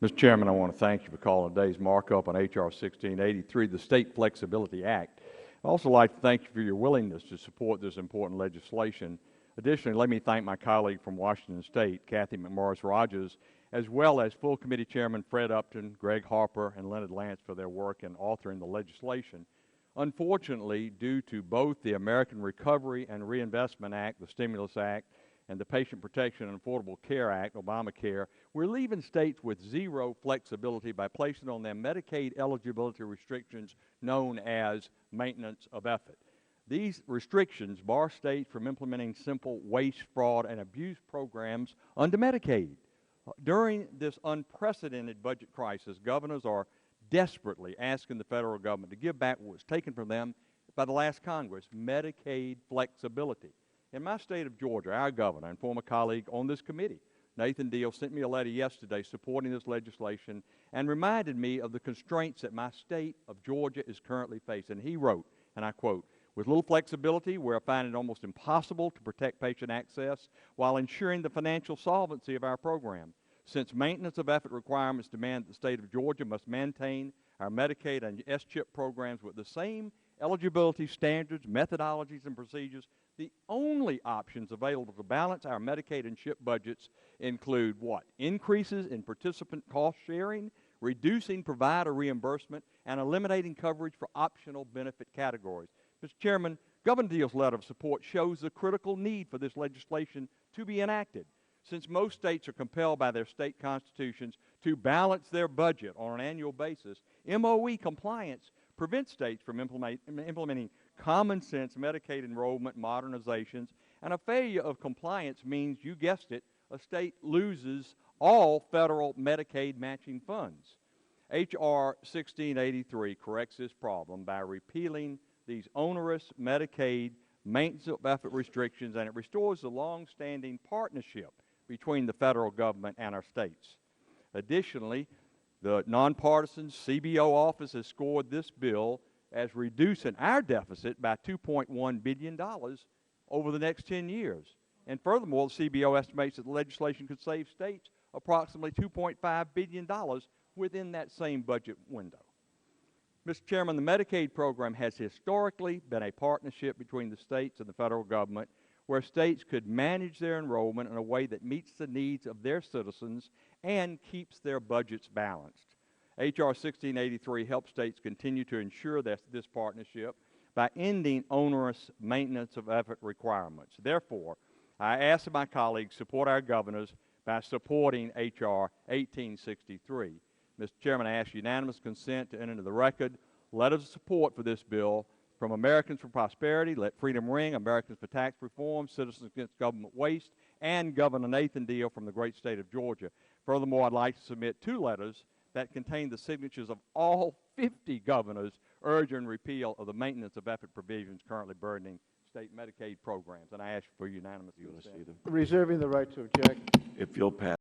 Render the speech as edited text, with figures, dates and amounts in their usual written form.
Mr. Chairman, I want to thank you for calling today's markup on H.R. 1683, the State Flexibility Act. I'd also like to thank you for your willingness to support this important legislation. Additionally, let me thank my colleague from Washington State, Kathy McMorris-Rogers, as well as full committee chairman Fred Upton, Greg Harper, and Leonard Lance for their work in authoring the legislation. Unfortunately, due to both the American Recovery and Reinvestment Act, the Stimulus Act, and the Patient Protection and Affordable Care Act, Obamacare, we're leaving states with zero flexibility by placing on them Medicaid eligibility restrictions known as maintenance of effort. These restrictions bar states from implementing simple waste, fraud, and abuse programs under Medicaid. During this unprecedented budget crisis, governors are desperately asking the federal government to give back what was taken from them by the last Congress, Medicaid flexibility. In my state of Georgia, our governor and former colleague on this committee, Nathan Deal, sent me a letter yesterday supporting this legislation and reminded me of the constraints that my state of Georgia is currently facing. He wrote, and I quote, "With little flexibility, we're finding it almost impossible to protect patient access while ensuring the financial solvency of our program. Since maintenance of effort requirements demand that the state of Georgia must maintain our Medicaid and S-CHIP programs with the same eligibility standards, methodologies, and procedures, the only options available to balance our Medicaid and CHIP budgets include what? Increases in participant cost sharing, reducing provider reimbursement, and eliminating coverage for optional benefit categories." Mr. Chairman, Governor Deal's letter of support shows the critical need for this legislation to be enacted. Since most states are compelled by their state constitutions to balance their budget on an annual basis, MOE compliance prevents states from implementing common sense Medicaid enrollment modernizations, and a failure of compliance means, you guessed it, a state loses all federal Medicaid matching funds. H.R. 1683 corrects this problem by repealing these onerous Medicaid maintenance of effort restrictions, and it restores the long-standing partnership between the federal government and our states. Additionally, the nonpartisan CBO office has scored this bill as reducing our deficit by $2.1 billion over the next 10 years. And furthermore, the CBO estimates that the legislation could save states approximately $2.5 billion within that same budget window. Mr. Chairman, the Medicaid program has historically been a partnership between the states and the federal government, where states could manage their enrollment in a way that meets the needs of their citizens and keeps their budgets balanced. H.R. 1683 helps states continue to ensure this partnership by ending onerous maintenance of effort requirements. Therefore, I ask that my colleagues support our governors by supporting H.R. 1863. Mr. Chairman, I ask unanimous consent to enter into the record letters of support for this bill from Americans for Prosperity, Let Freedom Ring, Americans for Tax Reform, Citizens Against Government Waste, and Governor Nathan Deal from the great state of Georgia. Furthermore, I'd like to submit 2 letters that contain the signatures of all 50 governors urging repeal of the maintenance of effort provisions currently burdening state Medicaid programs. And I ask for unanimous consent. Reserving the right to object. If you'll pass.